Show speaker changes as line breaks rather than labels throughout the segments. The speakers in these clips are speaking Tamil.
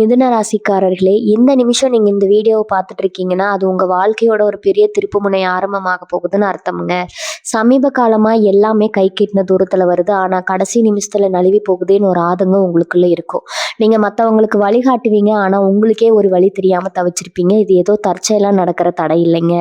மிதுன ராசிக்காரர்களே, இந்த நிமிஷம் நீங்க இந்த வீடியோவை பார்த்துட்டு இருக்கீங்கன்னா, அது உங்க வாழ்க்கையோட ஒரு பெரிய திருப்புமுனை ஆரம்பமாக போகுதுன்னு அர்த்தம்ங்க. சமீப காலமா எல்லாமே கை கெட்டின தூரத்துல வருது. ஆனா கடைசி நிமிஷத்துல நழுவி போகுதேன்னு ஒரு ஆதங்கம் உங்களுக்குள்ள இருக்கும். நீங்க மத்தவங்களுக்கு வழிகாட்டுவீங்க. ஆனா உங்களுக்கே ஒரு வழி தெரியாம தவிச்சிருப்பீங்க. இது ஏதோ தற்செயலா நடக்கிற தடை இல்லைங்க.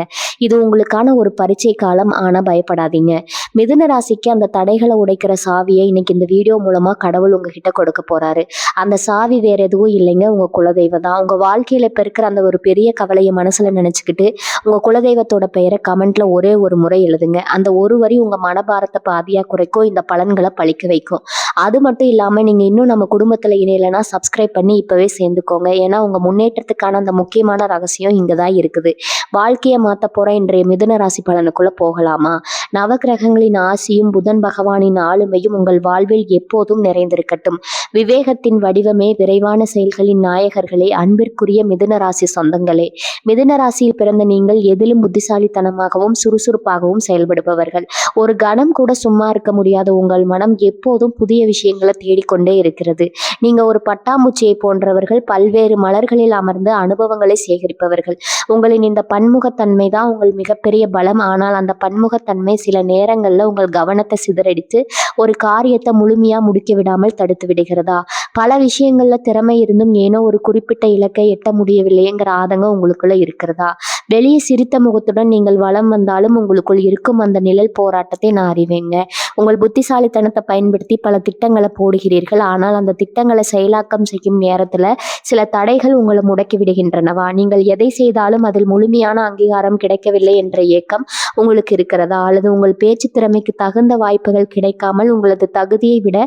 இது உங்களுக்கான ஒரு பரீட்சை காலம். ஆனா பயப்படாதீங்க. மிதுன ராசிக்கு அந்த தடைகளை உடைக்கிற சாவியை இன்னைக்கு இந்த வீடியோ மூலமா கடவுள் உங்ககிட்ட கொடுக்க போறாரு. அந்த சாவி வேற எதுவும் இல்லைங்க, உங்க குலதெய்வம் தான். உங்க வாழ்க்கையில இப்ப இருக்கிற அந்த ஒரு பெரிய கவலையை மனசுல நினைச்சுக்கிட்டு உங்க குலதெய்வத்தோட பெயரை கமெண்ட்ல ஒரே ஒரு முறை எழுதுங்க. அந்த ஒரு வரி உங்க மனபாரத்தை பாதியா குறைக்கும், இந்த பலன்களை பழிக்க வைக்கும். அது மட்டும் இல்லாம நீங்க இன்னும் நம்ம குடும்பத்துல இணையலைன்னா சப்ஸ்கிரைப் பண்ணி இப்பவே சேர்ந்துக்கோங்க. ஏன்னா உங்க முன்னேற்றத்துக்கான அந்த முக்கியமான ரகசியம் இங்கதான் இருக்குது. வாழ்க்கையை மாத்த போற இன்றைய மிதுன ராசி பலனுக்குள்ள போகலாமா? நவகிரகங்களின் ஆசியும் புதன் பகவானின் ஆளுமையும் உங்கள் வாழ்வில் எப்போதும் நிறைந்திருக்கட்டும். விவேகத்தின் வடிவமே, விரைவான செயல்களின் நாயகர்களே, அன்பிற்குரிய மிதுன ராசி சொந்தங்களே. மிதுன ராசியில் பிறந்த நீங்கள் எதிலும் புத்திசாலித்தனமாகவும் சுறுசுறுப்பாகவும் செயல்படுபவர்கள். ஒரு கணம் கூட சும்மா இருக்க முடியாத உங்கள் மனம் எப்போதும் புதிய விஷயங்களை தேடிக்கொண்டே இருக்கிறது. நீங்க ஒரு பட்டாம்பூச்சியை போன்றவர்கள், பல்வேறு மலர்களில் அமர்ந்து அனுபவங்களை சேகரிப்பவர்கள். உங்களின் இந்த பன்முகத்தன்மை தான் உங்கள் மிகப்பெரிய பலம். ஆனால் அந்த பன்முகத்தன்மை சில நேரங்கள்ல உங்கள் கவனத்தை சிதறடித்து ஒரு காரியத்தை முழுமையா முடிக்க விடாமல் தடுத்து விடுகிறதா? பல விஷயங்கள்ல திறமை இருந்தும் ஏனோ ஒரு குறிப்பிட்ட இலக்கை எட்ட முடியவில்லைங்கிற ஆதங்கம் உங்களுக்குள்ள இருக்கிறதா? வெளியே சிரித்த முகத்துடன் நீங்கள் வலம் வந்தாலும் உங்களுக்குள் இருக்கும் அந்த நிழல் போராட்டத்தை நான் அறிவேங்க. உங்கள் புத்திசாலித்தனத்தை பயன்படுத்தி பல திட்டங்களை போடுகிறீர்கள். ஆனால் அந்த திட்டங்களை செயலாக்கம் செய்யும் நேரத்துல சில தடைகள் உங்களை முடக்கி விடுகின்றனவா? நீங்கள் எதை செய்தாலும் அதில் முழுமையான அங்கீகாரம் கிடைக்கவில்லை என்ற ஏக்கம் உங்களுக்கு இருக்கிறதா? அல்லது உங்கள் பேச்சு திறமைக்கு தகுந்த வாய்ப்புகள் கிடைக்காமல் உங்களது தகுதியை விட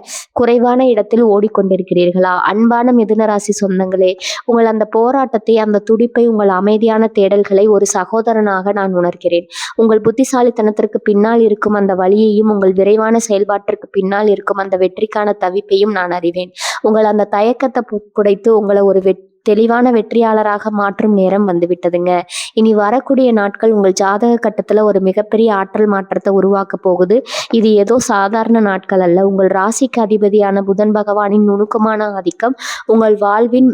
குறைவான இடத்தில் ஓடிக்கொண்டிருக்கிறீர்களா? அன்பான மிதுனராசி சொந்தங்களே, உங்கள் அந்த போராட்டத்தை, அந்த துடிப்பை, உங்கள் அமைதியான தேடல்களை ஒரு சகோதரனாக நான் உணர்கிறேன். உங்கள் புத்திசாலித்தனத்திற்கு பின்னால் இருக்கும் அந்த வழியையும், உங்கள் விரைவான செயல்பாட்டிற்கு பின்னால் இருக்கும் அந்த வெற்றிக்கான தவிப்பையும் நான் அறிவேன். உங்கள் அந்த தயக்கத்தை குடைத்து உங்களை ஒரு தெளிவான வெற்றியாளராக மாற்றும் நேரம் வந்துவிட்டதுங்க. இனி வரக்கூடிய நாட்கள் உங்கள் ஜாதக கட்டத்துல ஒரு மிகப்பெரிய ஆற்றல் மாற்றத்தை உருவாக்க போகுது. இது ஏதோ சாதாரண நாட்கள் அல்ல. உங்கள் ராசிக்கு அதிபதியான புதன் பகவானின் நுணுக்கமான ஆதிக்கம் உங்கள் வாழ்வின்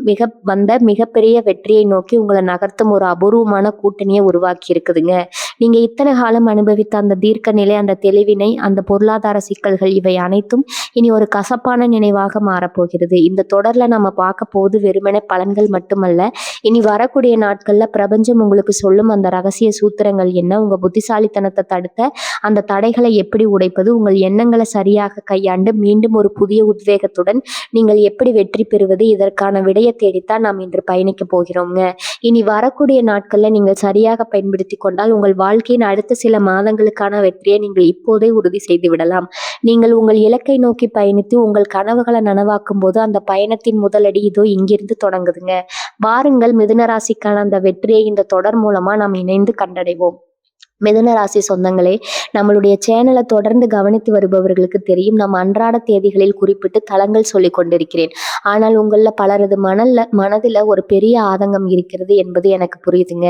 மிகப்பெரிய வெற்றியை நோக்கி உங்களை நகர்த்தும் ஒரு அபூர்வமான கூட்டணியை உருவாக்கி இருக்குதுங்க. நீங்க இத்தனை காலம் அனுபவித்த அந்த தீர்க்க நிலை, அந்த தெளிவினை, அந்த பொருளாதார சிக்கல்கள், இவை அனைத்தும் இனி ஒரு கசப்பான நினைவாக மாறப்போகிறது. இந்த தொடர்ல நம்ம பார்க்க போது வெறுமனே பலன்கள் மட்டுமல்ல, இனி வரக்கூடிய நாட்கள்ல பிரபஞ்சம் உங்களுக்கு சொல்லும் அந்த ரகசிய சூத்திரங்கள் என்ன, உங்க புத்திசாலித்தனத்தை தடுத்த அந்த தடைகளை எப்படி உடைப்பது, உங்கள் எண்ணங்களை சரியாக கையாண்டு மீண்டும் ஒரு புதிய உத்வேகத்துடன் நீங்கள் எப்படி வெற்றி பெறுவது, இதற்கான விடையை தேடித்தான் நாம் இன்று பயணிக்க போகிறோங்க. இனி வரக்கூடிய நாட்கள்ல நீங்கள் சரியாக பயன்படுத்தி கொண்டால் உங்கள் வாழ்க்கையின் அடுத்த சில மாதங்களுக்கான வெற்றியை நீங்கள் இப்போதே உறுதி செய்து விடலாம். நீங்கள் உங்கள் இலக்கை நோக்கி பயணித்து உங்கள் கனவுகளை நனவாக்கும் போது அந்த பயணத்தின் முதலடி இதோ இங்கிருந்து தொடங்குதுங்க. வாருங்கள், மிதுன ராசிக்கான அந்த வெற்றியை இந்த தொடர் மூலமா நாம் இணைந்து கண்டடைவோம். மிதுன ராசி சொந்தங்களே, நம்மளுடைய சேனலை தொடர்ந்து கவனித்து வருபவர்களுக்கு தெரியும், நம்ம அன்றாட தேதிகளில் குறிப்பிட்டு தளங்கள் சொல்லி கொண்டிருக்கிறேன். ஆனால் உங்கள பலரது மனதில் ஒரு பெரிய ஆதங்கம் இருக்கிறது என்பது எனக்கு புரியுதுங்க.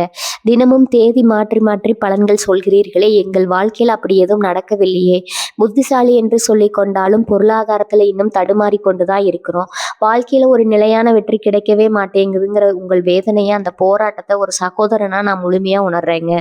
தினமும் தேதி மாற்றி மாற்றி பலன்கள் சொல்கிறீர்களே, எங்கள் வாழ்க்கையில் அப்படி எதுவும் நடக்கவில்லையே. புத்திசாலி என்று சொல்லி கொண்டாலும் பொருளாதாரத்துல இன்னும் தடுமாறி கொண்டுதான் இருக்கிறோம். வாழ்க்கையில ஒரு நிலையான வெற்றி கிடைக்கவே மாட்டேங்குதுங்கிற உங்கள் வேதனையை, அந்த போராட்டத்தை ஒரு சகோதரனா நான் முழுமையா உணர்றேங்க.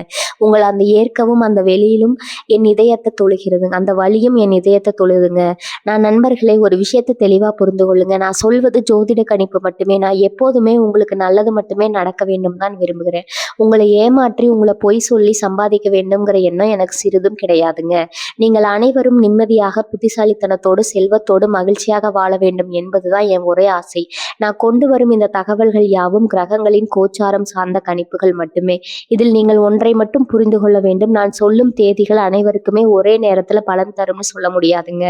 உங்களை அந்த ஏற்கவும் அந்த வெளியிலும் என் இதயத்தை தொழுகிறது, அந்த வலியும் என் இதயத்தை தொழுதுங்க. நான் நண்பர்களே, ஒரு விஷயத்தை தெளிவா புரிந்து கொள்ளுங்க. நான் சொல்வது ஜோதிட கணிப்பு மட்டுமே. நான் எப்போதுமே உங்களுக்கு நல்லது மட்டுமே நடக்க வேண்டும் தான் விரும்புகிறேன். உங்களை ஏமாற்றி உங்களை பொய் சொல்லி சம்பாதிக்க வேண்டும்ங்கிற எண்ணம் எனக்கு சிறிதும் கிடையாதுங்க. நீங்கள் அனைவரும் நிம்மதியாக, புத்திசாலித்தனத்தோடு, செல்வத்தோடு, மகிழ்ச்சியாக வாழ வேண்டும் என்பதுதான் என் ஒரே ஆசை. நான் கொண்டு வரும் இந்த தகவல்கள் யாவும் கிரகங்களின் கோச்சாரம் சார்ந்த கணிப்புகள் மட்டுமே. இதில் நீங்கள் ஒன்றை மட்டும் புரிந்து கொள்ள வேண்டும். நான் சொல்லும் தேதிகள் அனைவருக்குமே ஒரே நேரத்துல பலன் தரும்னு சொல்ல முடியாதுங்க.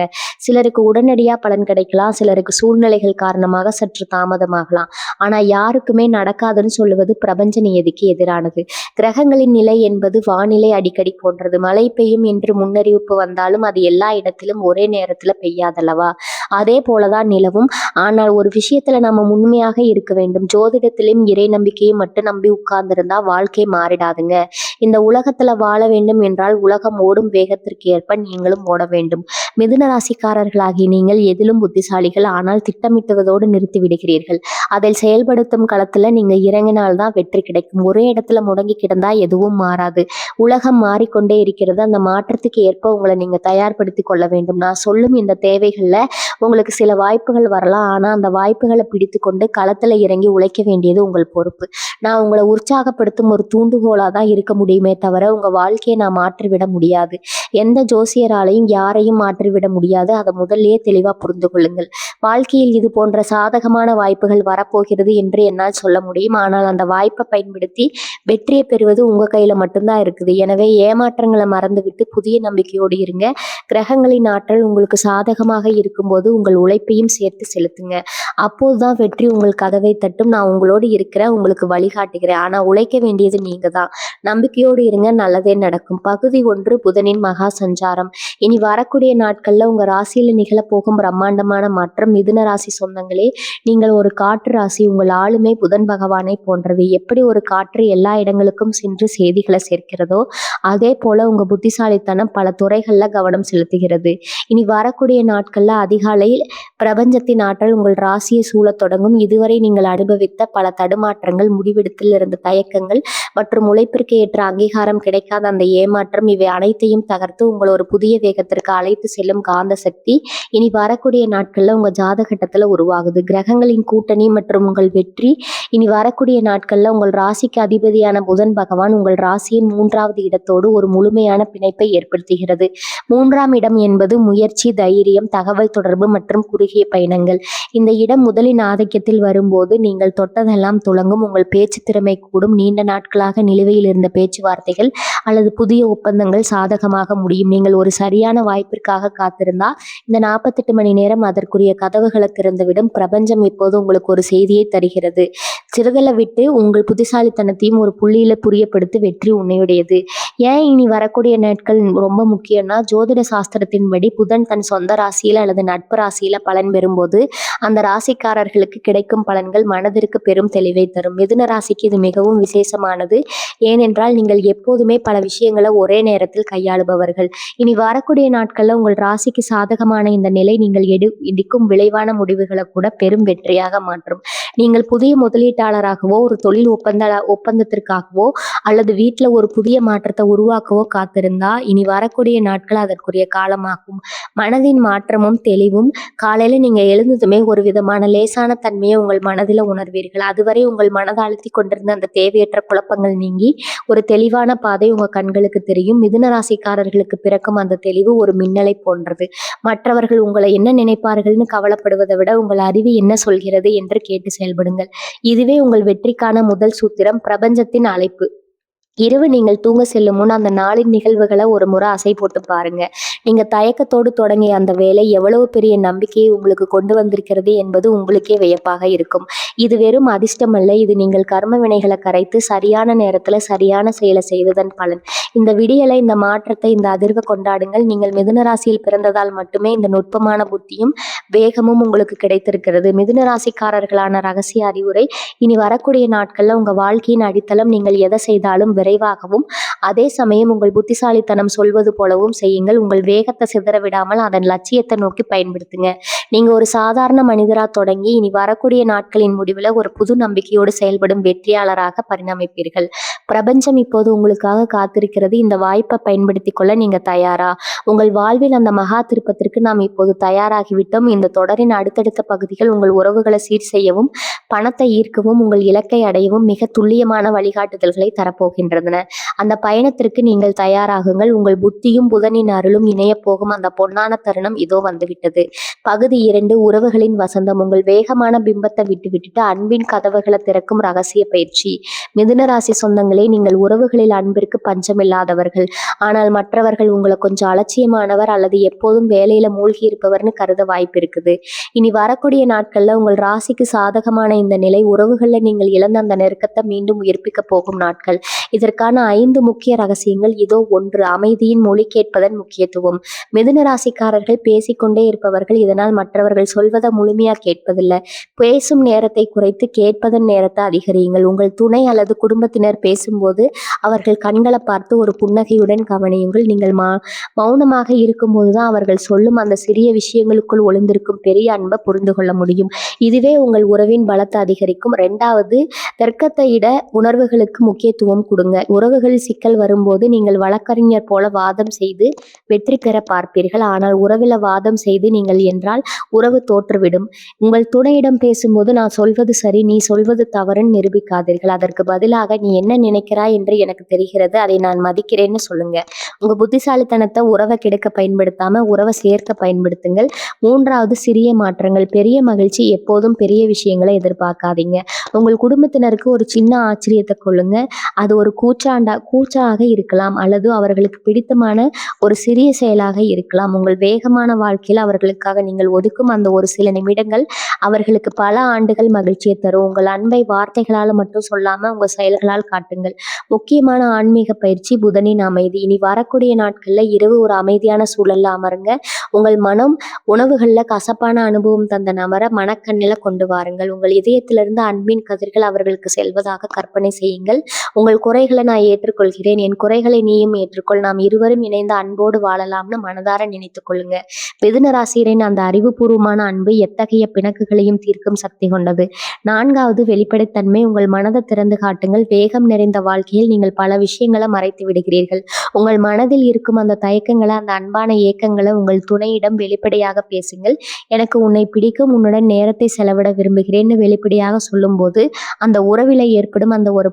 சிலருக்கு உடனடியா பலன் கிடைக்கலாம், சிலருக்கு சூழ்நிலைகள் காரணமாக சற்று தாமதமாகலாம். ஆனா யாருக்குமே நடக்காதுன்னு சொல்லுவது பிரபஞ்ச நியதிக்கு எதிரானது. கிரகங்களின் நிலை என்பது வானிலை அடிக்கடி போன்றது. மழை பெய்யும் என்று முன்னறிவிப்பு வந்தாலும் அது எல்லா இடத்திலும் ஒரே நேரத்துல பெய்யாதல்லவா? அதே போலதான் நிலவும். ஆனால் ஒரு விஷயத்துல நம்ம உண்மையாக இருக்க வேண்டும். ஜோதிடத்திலும் இறை நம்பிக்கையை மட்டும் நம்பி உட்கார்ந்திருந்தா வாழ்க்கை மாறிடாதுங்க. இந்த உலகத்துல வாழ வேண்டும் என்றால் உலகம் ஓடும் வேகத்திற்கு ஏற்ப நீங்களும் ஓட வேண்டும். மிதுன ராசிக்காரர்களாகி நீங்கள் எதிலும் புத்திசாலிகள். ஆனால் திட்டமிட்டுவதோடு நிறுத்தி விடுகிறீர்கள். அதில் செயல்படுத்தும் களத்துல நீங்க இறங்கினால்தான் வெற்றி கிடைக்கும். ஒரே இடத்துல முடங்கி கிடந்தா எதுவும் மாறாது. உலகம் மாறிக்கொண்டே இருக்கிறது. அந்த மாற்றத்துக்கு ஏற்ப உங்களை நீங்க தயார்படுத்திக் கொள்ள வேண்டும். நான் சொல்லும் இந்த தேவைகள்ல உங்களுக்கு சில வாய்ப்புகள் வரலாம். ஆனா அந்த வாய்ப்புகளை பிடித்து கொண்டு களத்துல இறங்கி உழைக்க வேண்டியது உங்கள் பொறுப்பு. நான் உங்களை உற்சாகப்படுத்தும் ஒரு தூண்டுகோலா தான் இருக்க முடியுமே தவிர உங்க வாழ்க்கையை நான் மாற்றிவிட முடியாது. எந்த ஜோசியராலையும் யாரையும் மாற்றிவிட முடியாது. அதை முதல்லயே தெளிவா புரிந்து கொள்ளுங்கள். வாழ்க்கையில் இது போன்ற சாதகமான வாய்ப்புகள் வரப்போகிறது என்று என்னால் சொல்ல முடியும். ஆனால் அந்த வாய்ப்பை பயன்படுத்தி வெற்றியை பெறுவது உங்க கையில மட்டும்தான் இருக்குது. எனவே ஏமாற்றங்களை மறந்துவிட்டு புதிய நம்பிக்கையோடு இருங்க. கிரகங்களின் ஆற்றல் உங்களுக்கு சாதகமாக இருக்கும்போது உங்கள் உழைப்பையும் சேர்த்து செலுத்துங்க. அப்போதுதான் வெற்றி உங்கள் கதவை தட்டும். நான் உங்களோடு இருக்கிறேன், உங்களுக்கு வழிகாட்டுகிறேன். ஆனா உழைக்க வேண்டியது நீங்க தான். நம்பிக்கையோடு இருங்க, நல்லதே நடக்கும். பகுதி 1, புதனின் மகா சஞ்சாரம். இனி வரக்கூடிய நாட்கள்ல உங்க ராசியில நிகழப்போகும் பிரம்மாண்டமான மாற்றம். மிதுன ராசி சொந்தங்களே, நீங்கள் ஒரு காற்று ராசி. உங்கள் ஆளுமை புதன் பகவானை போன்றது. எப்படி ஒரு காற்று எல்லா இடங்களுக்கும் சென்று செய்திகளை சேர்க்கிறதோ அதே போல உங்க புத்திசாலித்தனம் பல துறைகள்ல கவனம் செலுத்துகிறது. இனி வரக்கூடிய நாட்கள்ல அதிகாலையில் பிரபஞ்சத்தின் ஆற்றல் உங்கள் ராசியை சூழத் தொடங்கும். இதுவரை நீங்கள் அனுபவித்த பல தடுமாற்றங்கள், முடிவெடுத்தில் இருந்த தயக்கங்கள் மற்றும் உழைப்பிற்கு ஏற்ற அங்கீகாரம் கிடைக்காத அந்த ஏமாற்றம், இவை அனைத்தையும் தகர்த்து உங்களை ஒரு புதிய வேகத்திற்கு அழைத்து செல்லும் காந்த சக்தி இனி வரக்கூடிய நாட்கள்ல உங்க ஜாதகட்டத்துல உருவாகுது. கிரகங்களின் கூட்டணி மற்றும் உங்கள் வெற்றி இனி வரக்கூடிய நாட்கள்ல உங்கள் ராசிக்கு அதிபதியான புதன் பகவான் உங்கள் ராசியின் 3வது இடத்தோடு ஒரு முழுமையான பிணைப்பை ஏற்படுத்துகிறது. 3ஆம் இடம் என்பது முயற்சி, தைரியம், தகவல் தொடர்பு மற்றும் குறுகிய பயணங்கள். இந்த இடம் முதலின் ஆதிக்கத்தில் வரும்போது நீங்கள் தொட்டதெல்லாம் துலங்கும். உங்கள் பேச்சு திறமை கூடும். நீண்ட நாட்களாக நிலுவையில் இருந்த பேச்சுவார்த்தைகள் அல்லது புதிய ஒப்பந்தங்கள் சாதகமாக முடியும். நீங்கள் ஒரு சரியான வாய்ப்பிற்காக காத்திருந்தா இந்த 48 மணி நேரம் அதற்குரிய கதவுகளை திறந்துவிடும். பிரபஞ்சம் இப்போது உங்களுக்கு ஒரு செய்தியை தருகிறது. சிறுதலை விட்டு உங்கள் புத்திசாலித்தனத்தையும் ஒரு புள்ளியில புரியப்படுத்தி வெற்றி உன்னையுடையது. ஏன் இனி வரக்கூடிய நாட்கள் ரொம்ப முக்கியம்னா, ஜோதிட சாஸ்திரத்தின்படி புதன் தன் சொந்த ராசியில அல்லது நட்பு ராசியில பலன் பெறும்போது அந்த ராசிக்காரர்களுக்கு கிடைக்கும் பலன்கள் மனதிற்கு பெரும் தெளிவை தரும். மிதுன ராசிக்கு இது மிகவும் விசேஷமானது. ஏனென்றால் நீங்கள் எப்போதுமே பல விஷயங்களை ஒரே நேரத்தில் கையாளுபவர்கள். இனி வரக்கூடிய நாட்கள்ல உங்கள் ராசிக்கு சாதகமான இந்த நிலை நீங்கள் எடுக்கும் விளைவான முடிவுகளை கூட பெரும் வெற்றியாக மாற்றும். நீங்கள் புதிய முதலீட்டாளராகவோ ஒரு தொழில் ஒப்பந்தத்திற்காகவோ அல்லது வீட்டில் ஒரு புதிய மாற்றத்தை உருவாக்கவோ காத்திருந்தா இனி வரக்கூடிய நாட்கள் அதற்குரிய காலமாகும். மனதின் மாற்றமும் தெளிவும். காலையில நீங்க எழுந்ததுமே ஒரு விதமான லேசான தன்மையை உங்கள் மனதில் உணர்வீர்கள். அதுவரை உங்கள் மனதை அழுத்தி கொண்டிருந்த அந்த தேவையற்ற குழப்பங்கள் நீங்கி ஒரு தெளிவான பாதை உங்க கண்களுக்கு தெரியும். மிதுன ராசிக்காரர்களுக்கு பிறக்கும் அந்த தெளிவு ஒரு மின்னலை போன்றது. மற்றவர்கள் உங்களை என்ன நினைப்பார்கள்னு கவலைப்படுவதை விட உங்கள் அறிவு என்ன சொல்கிறது என்று கேட்டு செயல்படுங்கள். இதுவே உங்கள் வெற்றிக்கான முதல் சூத்திரம். பிரபஞ்சத்தின் அழைப்பு. இரவு நீங்கள் தூங்க செல்லும் முன் அந்த நாளின் நிகழ்வுகளை ஒரு முறை அசை போட்டு பாருங்க. நீங்க தயக்கத்தோடு தொடங்கிய அந்த வேலை எவ்வளவு பெரிய நம்பிக்கையை உங்களுக்கு கொண்டு வந்திருக்கிறது என்பது உங்களுக்கே வியப்பாக இருக்கும். இது வெறும் அதிர்ஷ்டம் அல்ல, இது நீங்கள் கர்ம வினைகளை கரைத்து சரியான நேரத்துல சரியான செயலை செய்ததன் பலன். இந்த விடியலை, இந்த மாற்றத்தை, இந்த அதிர்வை கொண்டாடுங்கள். நீங்கள் மிதுன ராசியில் பிறந்ததால் மட்டுமே இந்த நுட்பமான புத்தியும் வேகமும் உங்களுக்கு கிடைத்திருக்கிறது. மிதுன ராசிக்காரர்களான ரகசிய அறிவுரை. இனி வரக்கூடிய நாட்கள்ல உங்க வாழ்க்கையின் அடித்தளம். நீங்கள் எதை செய்தாலும் விரைவாகவும் அதே சமயம் உங்கள் புத்திசாலித்தனம் சொல்வது போலவும் செய்யுங்கள். உங்கள் வேகத்தை சிதற விடாமல் அதன் லட்சியத்தை நோக்கி பயன்படுத்துங்க. நீங்க ஒரு சாதாரண மனிதரா தொடங்கி இனி வரக்கூடிய நாட்களின் முடிவில் ஒரு புது நம்பிக்கையோடு செயல்படும் வெற்றியாளராக பரிணமிப்பீர்கள். பிரபஞ்சம் இப்போது உங்களுக்காக காத்திருக்கிறது. இந்த வாய்ப்பை பயன்படுத்திக் கொள்ள நீங்க தயாரா? உங்கள் வாழ்வில் அந்த மகா திருப்பத்திற்கு நாம் இப்போது தயாராகிவிட்டோம். இந்த தொடரின் அடுத்தடுத்த பகுதிகள் உங்கள் உறவுகளை சீர் செய்யவும், பணத்தை ஈர்க்கவும், உங்கள் இலக்கை அடையவும் மிக துல்லியமான வழிகாட்டுதல்களை தரப்போகின்றன. அந்த பயணத்திற்கு நீங்கள் தயாராகுங்கள். உங்கள் புத்தியும் புதனின் அருளும் இணைய போகும் அந்த பொன்னான தருணம் இதோ வந்துவிட்டது. பகுதி 2, உறவுகளின் வசந்தம். உங்கள் வேகமான பிம்பத்தை விட்டுவிட்டுட்டு அன்பின் கதவுகளை திறக்கும் ரகசிய பயிற்சி. மிதுன ராசி சொந்தங்களே, நீங்கள் உறவுகளில் அன்பிற்கு பஞ்சமில்லாதவர்கள். ஆனால் மற்றவர்கள் உங்களை கொஞ்சம் அலட்சியமானவர் அல்லது எப்போதும் வேலையில மூழ்கி இருப்பவர்னு கருத வாய்ப்பு இருக்குது. இனி வரக்கூடிய நாட்கள்ல உங்கள் ராசிக்கு சாதகமான இந்த நிலை உறவுகள்ல நீங்கள் இழந்த அந்த நெருக்கத்தை மீண்டும் உயிர்ப்பிக்க போகும் நாட்கள். இதற்கான 5 முக்கிய ரகசியங்கள் இதோ. 1. அமைதியின் மொழி கேட்பதன் முக்கியத்துவம். மிதுன ராசிக்காரர்கள் பேசிக்கொண்டே இருப்பவர்கள். இதனால் மற்றவர்கள் சொல்வதை முழுமையா கேட்பதில்லை. பேசும் நேரத்தை குறைத்து கேட்பதன் நேரத்தை அதிகரியுங்கள். உங்கள் துணை அல்லது குடும்பத்தினர் பேசும்போது அவர்கள் கண்களை பார்த்து ஒரு புன்னகையுடன் கவனியுங்கள். நீங்கள் மௌனமாக இருக்கும்போதுதான் அவர்கள் சொல்லும் அந்த சிறிய விஷயங்களுக்குள் ஒளிந்திருக்கும் பெரிய அன்பை புரிந்து கொள்ள முடியும். இதுவே உங்கள் உறவின் பலத்தை அதிகரிக்கும். 2வது, தர்க்கத்தை விட உணர்வுகளுக்கு முக்கியத்துவம் கொடுங்க. உறவுகளில் சிக்கல் வரும்போது நீங்கள் வழக்கறிஞர் போல வாதம் செய்து வெற்றி பெற பார்ப்பீர்கள். ஆனால் உறவில் வாதம் செய்து நீங்கள் என்றால் உறவு தோற்றுவிடும். உங்கள் துணையிடம் பேசும்போது நான் சொல்வது சரி, நீ சொல்வது தவறுன்னு நிரூபிக்காதீர்கள். அதற்கு பதிலாக நீ என்ன நினைக்கிறாய் என்று எனக்கு தெரிகிறது, அதை நான் மதிக்கிறேன்னு சொல்லுங்க. உங்க புத்திசாலித்தனத்தை உறவை கெடுக்க பயன்படுத்தாம உறவை சேர்க்க பயன்படுத்துங்கள். 3வது, சிறிய மாற்றங்கள். பெரிய மகிழ்ச்சி. எப்போதும் பெரிய விஷயங்களை எதிர்பார்க்காதீங்க. உங்கள் குடும்பத்தினருக்கு ஒரு சின்ன ஆச்சரியத்தை கொள்ளுங்க. அது ஒரு கூச்சாக இருக்கலாம் அல்லது அவர்களுக்கு பிடித்தமான ஒரு சிறிய செயலாக இருக்கலாம். உங்கள் வேகமான வாழ்க்கையில் அவர்களுக்காக நீங்கள் ஒதுக்கும் அந்த ஒரு சில நிமிடங்கள் அவர்களுக்கு பல ஆண்டுகள் மகிழ்ச்சியை தரும். உங்கள் அன்பை வார்த்தைகளால் மட்டும் சொல்லாம உங்க செயல்களால் காட்டுங்கள். முக்கியமான ஆன்மீக பயிற்சி. புதனின் அமைதி. இனி வரக்கூடிய நாட்கள்ல இரவு ஒரு அமைதியான சூழல்ல அமருங்க. உங்கள் மனம் உணவுகள்ல கசப்பான அனுபவம் தந்த நபரை மனக்கண்ணில கொண்டு வாருங்கள். உங்கள் இதயத்திலிருந்து அன்பின் கதிர்கள் அவர்களுக்கு செல்வதாக கற்பனை செய்யுங்கள். உங்கள் குறைகளை நான் ஏற்றுக்கொள்கிறேன், என் குறைகளை நீயும் ஏற்றுக்கொள், நாம் இருவரும் இணைந்து அன்போடு வாழலாம்னு மனதார நினைத்துக் கொள்ளுங்க. மிதுன ராசியரின் அந்த அறிவுபூர்வமான அன்பு எத்தகைய பிணக்குகளையும் தீர்க்கும் சக்தி கொண்டது. 4வது, வெளிப்படைத்தன்மை. உங்கள் மனதை திறந்து காட்டுங்கள். வேகம் நிறைந்த வாழ்க்கையில் நீங்கள் பல விஷயங்களை மறைத்து விடுகிறீர்கள். உங்கள் மனதில் இருக்கும் அந்த தயக்கங்களை, அந்த அன்பான ஏக்கங்களை உங்கள் துணையிடம் வெளிப்படையாக பேசுங்கள். எனக்கு உன்னை பிடிக்கும், உன்னுடன் நேரத்தை செலவிட விரும்புகிறேன்னு வெளிப்படையாக சொல்லும்போது அந்த உறவில ஏற்படும் அந்த ஒரு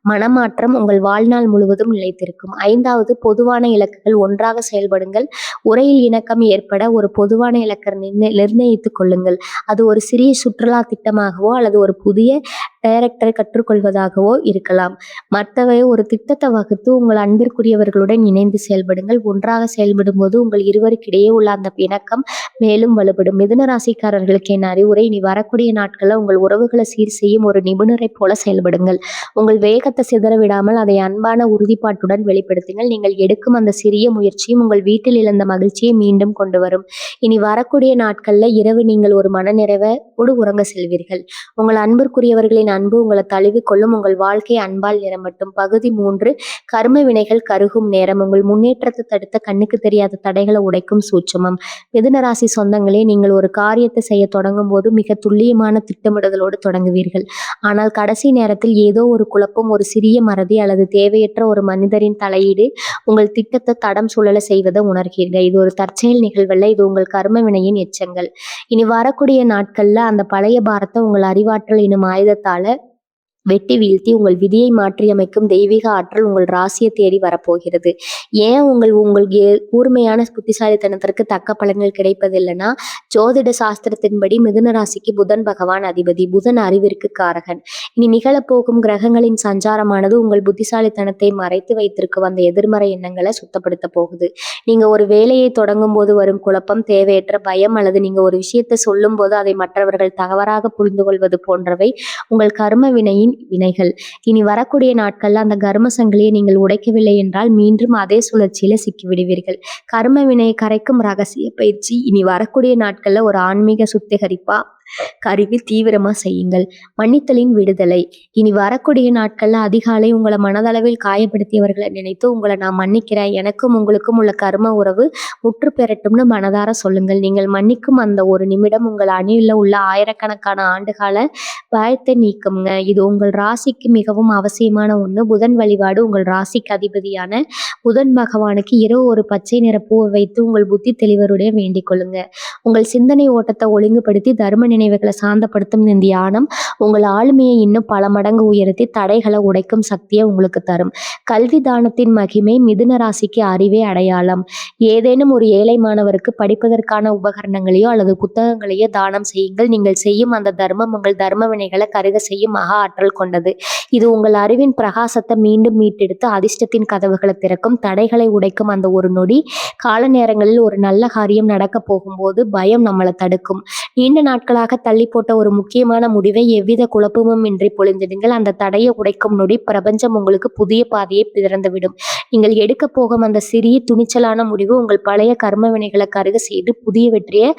மனமாற்றம் உங்கள் வாழ்நாள் முழுவதும் நிலைத்திருக்கும். 5வது, பொதுவான இலக்குகள். ஒன்றாக செயல்படுங்கள். உரையில் இணக்கம் ஏற்பட ஒரு பொதுவான இலக்கை நிர்ணயித்துக் கொள்ளுங்கள். அது ஒரு சிறிய சுற்றுலா திட்டமாகவோ அல்லது ஒரு புதிய டைரக்டரை கற்றுக்கொள்வதாகவோ இருக்கலாம். மற்றவை ஒரு திட்டத்தை வகுத்து உங்கள் அன்பிற்குரியவர்களுடன் இணைந்து செயல்படுங்கள். ஒன்றாக செயல்படும் போது உங்கள் இருவருக்கிடையே உள்ள அந்த இணக்கம் மேலும் வலுப்படும். மிதுன ராசிக்காரர்களுக்கு என் அறிவுரை. இனி வரக்கூடிய நாட்களில் உங்கள் உறவுகளை சீர் செய்யும் ஒரு நிபுணரை போல செயல்படுங்கள். உங்கள் வேகத்தை சிதற விடாமல் அதை அன்பான உறுதிப்பாட்டுடன் வெளிப்படுத்துங்கள். நீங்கள் எடுக்கும் அந்த சிறிய முயற்சியும் உங்கள் வீட்டில் இழந்த மகிழ்ச்சியை மீண்டும் கொண்டு வரும். இனி வரக்கூடிய நாட்கள்ல இரவு நீங்கள் ஒரு மனநிறைவோடு உறங்க செல்வீர்கள். உங்கள் அன்பிற்குரியவர்களின் அன்பு உங்களை தழுவி கொள்ளும். உங்கள் வாழ்க்கை அன்பால் நிரம்பட்டும். பகுதி 3. கர்ம வினைகள் கருகும் நேரம். உங்கள் முன்னேற்றத்தை தடுத்த கண்ணுக்கு தெரியாத தடைகளை உடைக்கும் சூட்சுமம். மிதுன ராசி சொந்தங்களே, நீங்கள் ஒரு காரியத்தை செய்ய தொடங்கும் போது மிக துல்லியமான திட்டமிடுதலோடு தொடங்குவீர்கள். ஆனால் கடைசி நேரத்தில் ஏதோ ஒரு குழப்பம், ஒரு சிறிய மறதி அல்லது தேவையற்ற ஒரு மனிதரின் தலையீடு உங்கள் திட்டத்தை தடம் சுழல செய்வதை உணர்கிறீர்கள். இது ஒரு தற்செயல் நிகழ்வல்ல, இது உங்கள் கர்ம வினையின் எச்சங்கள். இனி வரக்கூடிய நாட்கள்ல அந்த பழைய பாரத்தை உங்கள் அறிவாற்றல் எனும் ஆயுதத்தால வெட்டி வீழ்த்தி உங்கள் விதியை மாற்றியமைக்கும் தெய்வீக ஆற்றல் உங்கள் ராசியை தேடி வரப்போகிறது. ஏன் உங்கள் கூர்மையான புத்திசாலித்தனத்திற்கு தக்க பலன்கள் கிடைப்பதில்லைன்னா, ஜோதிட சாஸ்திரத்தின்படி மிதுன ராசிக்கு புதன் பகவான் அதிபதி. புதன் அறிவிற்கு காரகன். இனி நிகழப்போகும் கிரகங்களின் சஞ்சாரமானது உங்கள் புத்திசாலித்தனத்தை மறைத்து வைத்திருக்கும் அந்த எதிர்மறை எண்ணங்களை சுத்தப்படுத்த போகுது. நீங்க ஒரு வேலையை தொடங்கும் போது வரும் குழப்பம், தேவையற்ற பயம் அல்லது நீங்க ஒரு விஷயத்தை சொல்லும் போது அதை மற்றவர்கள் தவறாக புரிந்து கொள்வது போன்றவை உங்கள் கர்ம வினைகள். இனி வரக்கூடிய நாட்கள்ல அந்த கர்ம சங்கிலியை நீங்கள் உடைக்கவில்லை என்றால் மீண்டும் அதே சுழற்சியில சிக்கிவிடுவீர்கள். கர்ம வினையை கரைக்கும் ரகசிய பயிற்சி. இனி வரக்கூடிய நாட்கள்ல ஒரு ஆன்மீக சுத்திகரிப்பா கருவி தீவிரமா செய்யுங்கள். மன்னித்தலின் விடுதலை. இனி வரக்கூடிய நாட்கள்ல அதிகாலை உங்களை மனதளவில் காயப்படுத்தியவர்களை நினைத்து உங்களை நான் மன்னிக்கிறேன், எனக்கும் உங்களுக்கும் உள்ள கர்ம உறவு முற்று பெறட்டும்னு மனதார சொல்லுங்கள். நீங்கள் மன்னிக்கும் அந்த ஒரு நிமிடம் உங்கள் அணியில் உள்ள ஆயிரக்கணக்கான ஆண்டுகால பயத்தை நீக்குங்க. இது உங்கள் ராசிக்கு மிகவும் அவசியமான ஒண்ணு. புதன் வழிபாடு. உங்கள் ராசிக்கு அதிபதியான புதன் பகவானுக்கு இரவு ஒரு பச்சை நிற பூவை வைத்து உங்கள் புத்தி தெளிவருடைய வேண்டிக் கொள்ளுங்க. உங்கள் சிந்தனை ஓட்டத்தை ஒழுங்குபடுத்தி தர்ம நினைவுகளை சாந்தப்படுத்தும் இந்த தியானம் உங்கள் ஆளுமையை இன்னும் பல மடங்கு உயர்த்தி தடைகளை உடைக்கும் சக்தியை உங்களுக்கு தரும். கல்வி தானத்தின் மகிமை. மிதுன ராசிக்கு அறிவே அடையாளம். ஏதேனும் ஒரு ஏழை மாணவருக்கு படிப்பதற்கான உபகரணங்களையோ அல்லது புத்தகங்களையோ தானம் செய்யுங்கள். நீங்கள் செய்யும் அந்த தர்மம் உங்கள் தர்ம வினைகளை கருக செய்யும் மகா ஆற்றல் கொண்டது. இது உங்கள் அறிவின் பிரகாசத்தை மீண்டும் மீட்டெடுத்து அதிர்ஷ்டத்தின் கதவுகளை திறக்கும். தடைகளை உடைக்கும் அந்த ஒரு நொடி. கால நேரங்களில் ஒரு நல்ல காரியம் நடக்க போகும்போது பயம் நம்மளை தடுக்கும். நீண்ட நாட்களாக நாட்களாக தள்ளி போட்ட ஒரு முக்கியமான முடிவை எவ்வித குழப்பமும் இன்றி பொழிந்திடுங்கள். அந்த தடையை உடைக்கும் நொடி பிரபஞ்சம் உங்களுக்கு புதிய பாதையை திறந்துவிடும். நீங்கள் எடுக்க போகும் அந்த சிறிய துணிச்சலான முடிவு உங்கள் பழைய கர்ம வினைகளை கருக செய்து புதிய வெற்றியை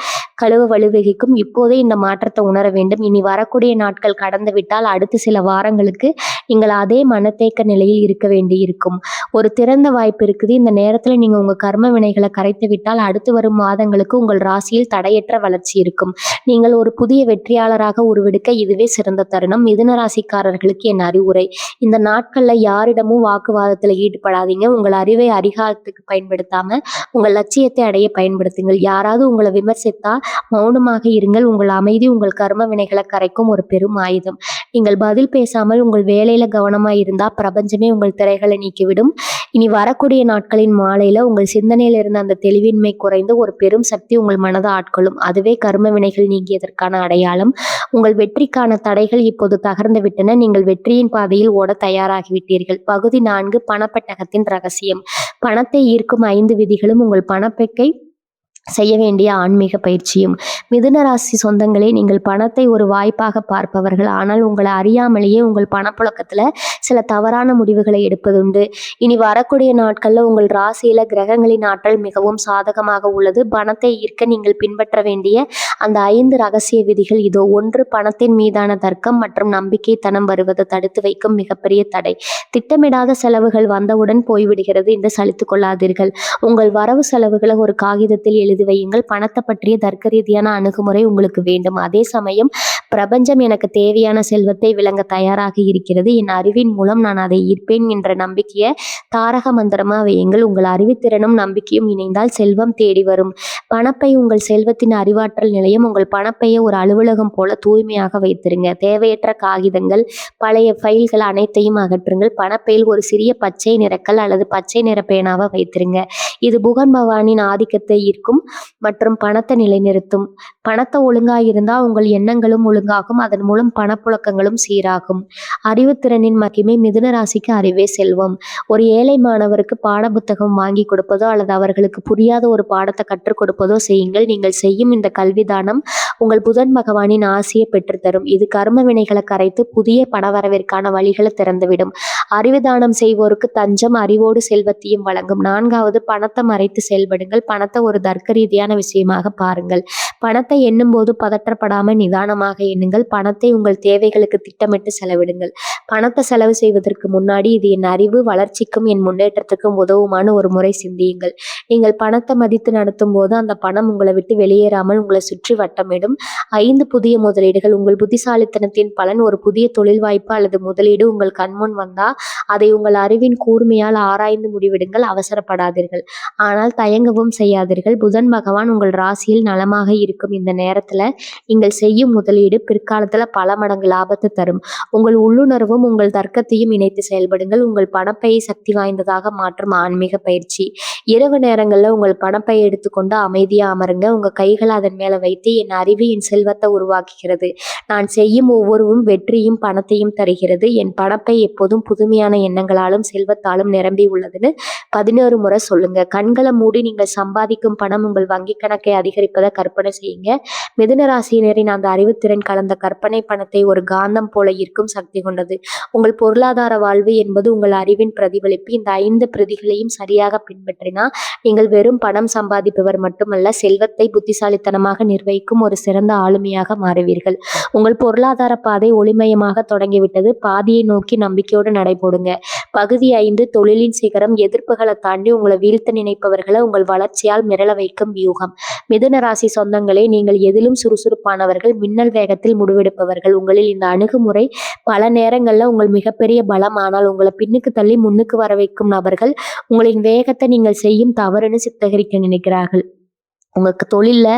கழுவ வழிவகுக்கும். இப்போதே இந்த மாற்றத்தை உணர வேண்டும். இனி வரக்கூடிய நாட்கள் கடந்து விட்டால் அடுத்த சில வாரங்களுக்கு நீங்கள் அதே மனத்தேக்க நிலையில் இருக்க வேண்டி இருக்கும். ஒரு திறந்த வாய்ப்பு இருக்குது. இந்த நேரத்துல நீங்க உங்க கர்ம வினைகளை கரைத்து விட்டால் அடுத்து வரும் மாதங்களுக்கு உங்கள் ராசியில் தடையற்ற வளர்ச்சி இருக்கும். நீங்கள் ஒரு புதிய வெற்றியாளராக உருவெடுக்க இதுவே சிறந்த தருணம். மிதுன ராசிக்காரர்களுக்கு என் அறிவுரை: இந்த நாட்கள்ல யாரிடமும் வாக்குவாதத்துல ஈடுபடாதீங்க. உங்கள் அறிவை அதிகாரத்துக்கு பயன்படுத்தாம உங்கள் லட்சியத்தை அடைய பயன்படுத்துங்கள். யாராவது உங்களை விமர்சித்தா மௌனமாக இருங்கள். உங்கள் அமைதி உங்கள் கர்ம வினைகளை கரைக்கும் ஒரு பெரும் ஆயுதம். நீங்கள் பதில் பேசாமல் உங்கள் வேலையில கவனமாய் இருந்தா பிரபஞ்சமே உங்கள் திரைகளை நீக்கிவிடும். இனி வரக்கூடிய நாட்களின் மாலையில உங்கள் சிந்தனையில இருந்த அந்த தெளிவின்மை குறைந்து ஒரு பெரும் சக்தி உங்கள் மனதை ஆட்கொள்ளும். அதுவே கர்ம வினைகள் நீங்கியதற்கான அடையாளம். உங்கள் வெற்றிக்கான தடைகள் இப்போது தகர்ந்து விட்டன. நீங்கள் வெற்றியின் பாதையில் ஓட தயாராகிவிட்டீர்கள். பகுதி 4: பணப்பெட்டகத்தின் ரகசியம். பணத்தை ஈர்க்கும் 5 விதிகளும் உங்கள் பணப்பெக்கை செய்ய வேண்டிய ஆன்மீக பயிற்சியும். மிதுன ராசி சொந்தங்களே, நீங்கள் பணத்தை ஒரு வாய்ப்பாக பார்ப்பவர்கள். ஆனால் உங்களை அறியாமலேயே உங்கள் பணப்புழக்கத்துல சில தவறான முடிவுகளை எடுப்பதுண்டு. இனி வரக்கூடிய நாட்கள்ல உங்கள் ராசியில கிரகங்களின் ஆற்றல் மிகவும் சாதகமாக உள்ளது. பணத்தை ஈர்க்க நீங்கள் பின்பற்ற வேண்டிய அந்த 5 ரகசிய விதிகள் இதோ. 1. பணத்தின் மீதான தர்க்கம் மற்றும் நம்பிக்கை தனம் வருவதை தடுத்து வைக்கும் மிகப்பெரிய தடை. திட்டமிடாத செலவுகள் வந்தவுடன் போய்விடுகிறது என்று சலித்து கொள்ளாதீர்கள். உங்கள் வரவு செலவுகளை ஒரு காகிதத்தில் எழுதி வையுங்கள். பணத்தை பற்றிய தர்க்க ரீதியான அணுகுமுறை உங்களுக்கு வேண்டும். அதே சமயம் பிரபஞ்சம் எனக்கு தேவையான செல்வத்தை விளங்க தயாராக இருக்கிறது. என் அறிவின் மூலம் நான் அதை ஈர்ப்பேன் என்ற நம்பிக்கையை தாரக மந்திரமா வையுங்கள். உங்கள் அறிவுத்திறனும் நம்பிக்கையும் இணைந்தால் செல்வம் தேடி வரும். பணப்பை உங்கள் செல்வத்தின் அறிவாற்றல் நிலையம். உங்கள் பணப்பையை ஒரு அலுவலகம் போல தூய்மையாக வைத்திருங்க. தேவையற்ற காகிதங்கள், பழைய ஃபைல்கள் அனைத்தையும் அகற்றுங்கள். பணப்பையில் ஒரு சிறிய பச்சை நிறக்கல் அல்லது பச்சை நிற பேனாவை வைத்திருங்க. இது புகன் பகவானின் ஆதிக்கத்தை ஈர்க்கும் மற்றும் பணத்தை நிலைநிறுத்தும். பணத்தை ஒழுங்காயிருந்தா உங்கள் எண்ணங்களும் ஒழுங்காகும். அதன் மூலம் பணப்புழக்கங்களும் சீராகும். அறிவுத்திறனின் மகிமை. மிதுன ராசிக்கு அறிவே செல்வம். ஒரு ஏழை மாணவருக்கு பாட புத்தகம் வாங்கி கொடுப்பதோ அல்லது அவர்களுக்கு புரியாத ஒரு பாடத்தை கற்றுக் கொடுப்பதோ செய்யுங்கள். நீங்கள் செய்யும் இந்த கல்விதானம் உங்கள் புதன் பகவானின் ஆசையை பெற்றுத்தரும். இது கர்ம வினைகளை கரைத்து புதிய பணவரவிற்கான வழிகளை திறந்துவிடும். அறிவுதானம் செய்வோருக்கு தஞ்சம் அறிவோடு செல்வத்தையும் வழங்கும். 4வது, பணத்தை மறைத்து செயல்படுங்கள். பணத்தை ஒரு தர்க்க ரீதியான விஷயமாக பாருங்கள். பணத்தை எண்ணும் போது பதற்றப்படாமல் நிதானமாக எண்ணுங்கள். பணத்தை உங்கள் தேவைகளுக்கு திட்டமிட்டு செலவிடுங்கள். பணத்தை செலவு செய்வதற்கு முன்னாடி இது என் அறிவு வளர்ச்சிக்கும் என் முன்னேற்றத்துக்கும் உதவுமான ஒரு முறை சிந்தியுங்கள். நீங்கள் பணத்தை மதித்து நடத்தும் போது அந்த பணம் உங்களை விட்டு வெளியேறாமல் உங்களை சுற்றி வட்டமிடும். 5 புதிய முதலீடுகள். உங்கள் புத்திசாலித்தனத்தின் பலன். ஒரு புதிய தொழில் வாய்ப்பு அல்லது முதலீடு உங்கள் கண்முன் வந்தா அதை உங்கள் அறிவின் கூர்மையால் ஆராய்ந்து முடிவிடுங்கள். அவசரப்படாதீர்கள், ஆனால் தயங்கவும் செய்யாதீர்கள். புதன் பகவான் உங்கள் ராசியில் நலமாக இருக்கும் இந்த நேரத்துல நீங்கள் செய்யும் முதலீடு பிற்காலத்துல பல மடங்கு லாபத்தை தரும். உங்கள் உள்ளுணர்வும் உங்கள் தர்க்கத்தையும் இணைத்து செயல்படுங்கள். உங்கள் பணப்பையை சக்தி வாய்ந்ததாக மாற்றும் ஆன்மீக பயிற்சி. இரவு நேரங்கள்ல உங்கள் பணப்பையை எடுத்துக்கொண்டு அமைதியா அமருங்க. உங்க கைகளை அதன் மேல வைத்து என் அறிவு என் செல்வத்தை உருவாக்குகிறது. நான் செய்யும் ஒவ்வொருவும் வெற்றியும் பணத்தையும் தருகிறது. என் பணப்பை எப்போதும் புதுமையான எண்ணங்களாலும் செல்வத்தாலும் நிரம்பி உள்ளதுன்னு 11 முறை சொல்லுங்க. கண்களை மூடி நீங்கள் சம்பாதிக்கும் பணம் உங்கள் வங்கி கணக்கை அதிகரிப்பதை கற்பனை செய்யுங்க. மிதுன ராசியினரின் அந்த அறிவுத்திறன் கலந்த கற்பனை பணத்தை ஒரு காந்தம் போல ஈர்க்கும் சக்தி கொண்டது. உங்கள் பொருளாதார வாழ்வு என்பது உங்கள் அறிவின் பிரதிபலிப்பு. இந்த 5 பிரதிகளையும் சரியாக பின்பற்றினா நீங்கள் வெறும் பணம் சம்பாதிப்பவர் மட்டுமல்ல, செல்வத்தை புத்திசாலித்தனமாக நிர்வகிக்கும் ஒரு சிறந்த ஆளுமையாக மாறுவீர்கள். உங்கள் பொருளாதார பாதை ஒளிமயமாக தொடங்கிவிட்டது. பாதியை நோக்கி நம்பிக்கையோடு நடைபோடுங்க. பகுதி 5: தொழிலின் சிகரம். எதிர்ப்புகளை தாண்டி உங்களை வீழ்த்த நினைப்பவர்களை உங்கள் வளர்ச்சியால் மிரள வைக்கும் வியூகம். மிதுன ராசி சொந்தங்களே, நீங்கள் எதிலும் சுறுசுறுப்பானவர்கள், மின்னல் வேகத்தில் முடிவெடுப்பவர்கள். உங்களில் இந்த அணுகுமுறை பல நேரங்கள்ல உங்கள் மிகப்பெரிய பலம். ஆனால் உங்களை பின்னுக்கு தள்ளி முன்னுக்கு வர வைக்கும் நபர்கள் உங்களின் வேகத்தை நீங்கள் செய்யும் தவறுன்னு சித்தகரிக்க நினைக்கிறார்கள். உங்களுக்கு தொழில்ல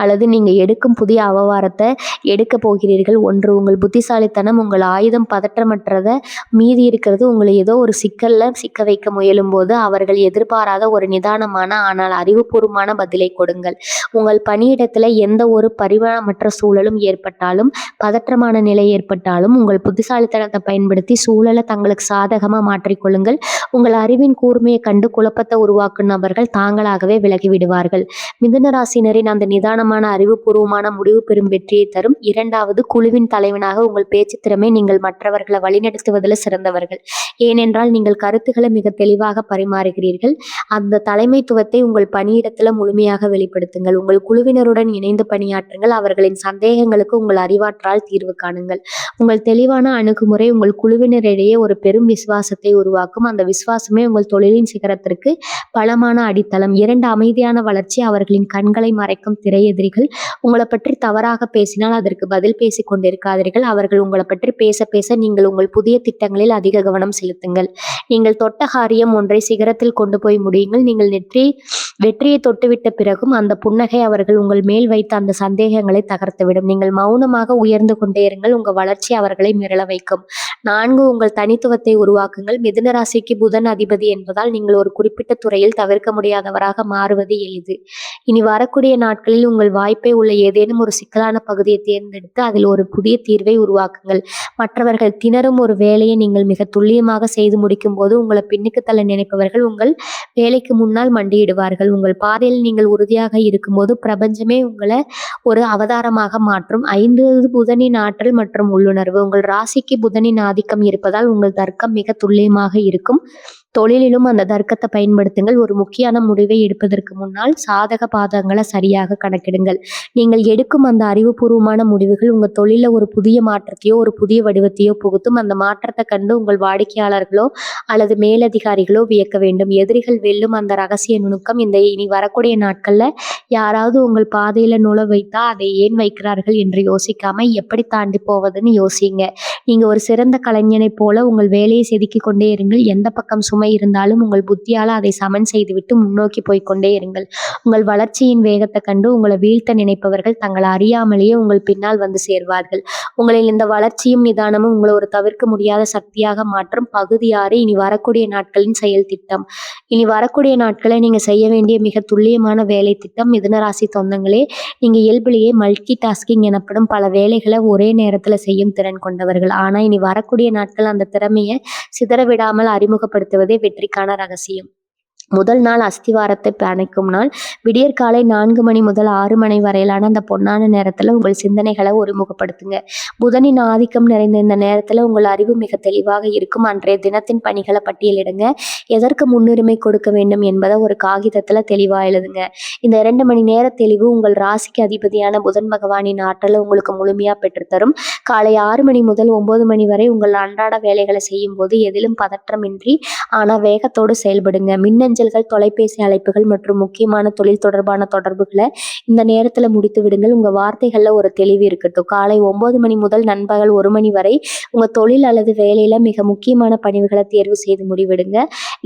அல்லது நீங்க எடுக்கும் புதிய அவதாரத்தை எடுக்க போகிறீர்கள். 1. உங்கள் புத்திசாலித்தனம். உங்கள் ஆயுதம் பதற்றமற்றதை மீதி இருக்கிறது. உங்களை ஏதோ ஒரு சிக்கல்ல சிக்க வைக்க முயலும் போது அவர்கள் எதிர்பாராத ஒரு நிதானமான ஆனால் அறிவுபூர்வமான பதிலை கொடுங்கள். உங்கள் பணியிடத்துல எந்த ஒரு பரிமாணமற்ற சூழலும் ஏற்பட்டாலும், பதற்றமான நிலை ஏற்பட்டாலும் உங்கள் புத்திசாலித்தனத்தை பயன்படுத்தி சூழலை தங்களுக்கு சாதகமா மாற்றிக்கொள்ளுங்கள். உங்கள் அறிவின் கூர்மையை கண்டு குழப்பத்தை உருவாக்கும் நபர்கள் தாங்களாகவே விலகி விடுவார்கள். மிதுன மிதுன ராசினரின் அந்த நிதானமான அறிவுபூர்வமான முடிவு பெறும் வெற்றியை தரும். இரண்டாவது, குழுவின் தலைவனாக உங்கள் பேச்சு திறமை. நீங்கள் மற்றவர்களை வழிநடத்துவதில் சிறந்தவர்கள். ஏனென்றால் நீங்கள் கருத்துக்களை மிக தெளிவாக பரிமாறுகிறீர்கள். அந்த தலைமைத்துவத்தை உங்கள் பணியிடத்துல முழுமையாக வெளிப்படுத்துங்கள். உங்கள் குழுவினருடன் இணைந்து பணியாற்றுங்கள். அவர்களின் சந்தேகங்களுக்கு உங்கள் அறிவாற்றால் தீர்வு காணுங்கள். உங்கள் தெளிவான அணுகுமுறை உங்கள் குழுவினரிடையே ஒரு பெரும் விசுவாசத்தை உருவாக்கும். அந்த விசுவாசமே உங்கள் தொழிலின் சிகரத்திற்கு பலமான அடித்தளம். 2, அமைதியான வளர்ச்சி. அவர்களின் கண்களை மறைக்கும் திரை எதிரிகள். உங்களை பற்றி தவறாக பேசினால் அதற்கு பதில் பேசிக் கொண்டிருக்காதீர்கள். அவர்கள் உங்களை பற்றி பேச பேச நீங்கள் உங்கள் புதிய திட்டங்களில் அதிக கவனம் செலுத்துங்கள். நீங்கள் தொட்ட காரியம் ஒன்றை சிகரத்தில் கொண்டு போய் முடியுங்கள். நீங்கள் வெற்றியை தொட்டுவிட்ட பிறகும் அந்த புன்னகை அவர்கள் உங்கள் மேல் வைத்த அந்த சந்தேகங்களை தகர்த்துவிடும். நீங்கள் மௌனமாக உயர்ந்து கொண்டே இருங்கள். உங்கள் வளர்ச்சி அவர்களை மிரள வைக்கும். 4, உங்கள் தனித்துவத்தை உருவாக்குங்கள். மிதுன ராசிக்கு புதன் அதிபதி என்பதால் நீங்கள் ஒரு குறிப்பிட்ட துறையில் தவிர்க்க முடியாதவராக மாறுவது எளிது. இனி வரக்கூடிய நாட்களில் உங்கள் வாய்ப்பை உள்ள ஏதேனும் ஒரு சிக்கலான பகுதியை தேர்ந்தெடுத்து அதில் ஒரு புதிய தீர்வை உருவாக்குங்கள். மற்றவர்கள் திணறும் ஒரு வேலையை நீங்கள் மிக துல்லியமாக செய்து முடிக்கும் போது உங்களை பின்னுக்கு தள்ள நினைப்பவர்கள் உங்கள் வேலைக்கு முன்னால் மண்டியிடுவார்கள். உங்கள் பாதையில் நீங்கள் உறுதியாக இருக்கும்போது பிரபஞ்சமே உங்களை ஒரு அவதாரமாக மாற்றும். 5, புதனின் ஆற்றல் மற்றும் உள்ளுணர்வு. உங்கள் ராசிக்கு புதனின் ஆதிக்கம் இருப்பதால் உங்கள் தர்க்கம் மிக துல்லியமாக இருக்கும். தொழிலிலும் அந்த தர்க்கத்தை பயன்படுத்துங்கள். ஒரு முக்கியமான முடிவை எடுப்பதற்கு முன்னால் சாதக பாதகங்களை சரியாக கணக்கிடுங்கள். நீங்கள் எடுக்கும் அந்த அறிவுபூர்வமான முடிவுகள் உங்கள் தொழிலில் ஒரு புதிய மாற்றத்தையோ ஒரு புதிய வடிவத்தையோ புகுத்தும். அந்த மாற்றத்தை கண்டு உங்கள் வாடிக்கையாளர்களோ அல்லது மேலதிகாரிகளோ வியக்க வேண்டும். எதிரிகள் வெல்லும் அந்த ரகசிய நுணுக்கம். இந்த இனி வரக்கூடிய நாட்களில் யாராவது உங்கள் பாதையில் நுழ வைத்தா அதை ஏன் வைக்கிறார்கள் என்று யோசிக்காம எப்படி தாண்டி போவதுன்னு யோசிங்க. நீங்கள் ஒரு சிறந்த கலைஞனைப் போல உங்கள் வேலையை செதுக்கிக் கொண்டே இருங்கள். எந்த பக்கம் சுமை இருந்தாலும் உங்கள் புத்தியால் அதை சமன் செய்துவிட்டு முன்னோக்கி போய்கொண்டே இருங்கள். உங்கள் வளர்ச்சியின் வேகத்தை கண்டு உங்களை வீழ்த்த நினைப்பவர்கள் தங்களை அறியாமலேயே உங்கள் பின்னால் வந்து சேர்வார்கள். உங்களில் இந்த வளர்ச்சியும் நிதானமும் உங்களை ஒரு தவிர்க்க முடியாத சக்தியாக மாற்றும். பகுதி 6, இனி வரக்கூடிய நாட்களின் செயல் திட்டம். இனி வரக்கூடிய நாட்களை நீங்க செய்ய வேண்டிய மிக துல்லியமான வேலை திட்டம். மிதுனராசி சொந்தங்களே, நீங்க இயல்பிலேயே மல்டி டாஸ்கிங் எனப்படும் பல வேலைகளை ஒரே நேரத்துல செய்யும் திறன் கொண்டவர்கள். ஆனா இனி வரக்கூடிய நாட்கள் அந்த திறமையை சிதறவிடாமல் அறிமுகப்படுத்துவதே வெற்றிக்கான ரகசியம். முதல் நாள் அஸ்திவாரத்தை பிணைக்கும் நாள். விடியற்காலை 4 மணி முதல் 6 மணி வரையிலான அந்த பொன்னான நேரத்தில் உங்கள் சிந்தனைகளை ஒருமுகப்படுத்துங்க. புதனின் ஆதிக்கம் நிறைந்த இந்த நேரத்தில் உங்கள் அறிவு மிக தெளிவாக இருக்கும். அன்றைய தினத்தின் பணிகளை பட்டியலிடுங்க. எதற்கு முன்னுரிமை கொடுக்க வேண்டும் என்பதை ஒரு காகிதத்தில் தெளிவாக எழுதுங்க. இந்த 2 மணி நேர தெளிவு உங்கள் ராசிக்கு அதிபதியான புதன் பகவானின் ஆற்றலை உங்களுக்கு முழுமையாக பெற்றுத்தரும். காலை 6 மணி முதல் 9 மணி வரை உங்கள் அன்றாட வேலைகளை செய்யும் போது எதிலும் பதற்றமின்றி ஆனால் வேகத்தோடு செயல்படுங்க. மின்னஞ்சல்கள், தொலைபேசி அழைப்புகள் மற்றும் முக்கியமான தொழில் தொடர்பான தொடர்புகளை இந்த நேரத்தில் முடித்து விடுங்கள். உங்கள் வார்த்தைகளில் ஒரு தெளிவு இருக்கட்டும். காலை 9 மணி முதல் நண்பகல் 1 மணி வரை உங்கள் தொழில் அல்லது வேலையில் மிக முக்கியமான பணிவுகளை தேர்வு செய்து முடிவிடுங்க.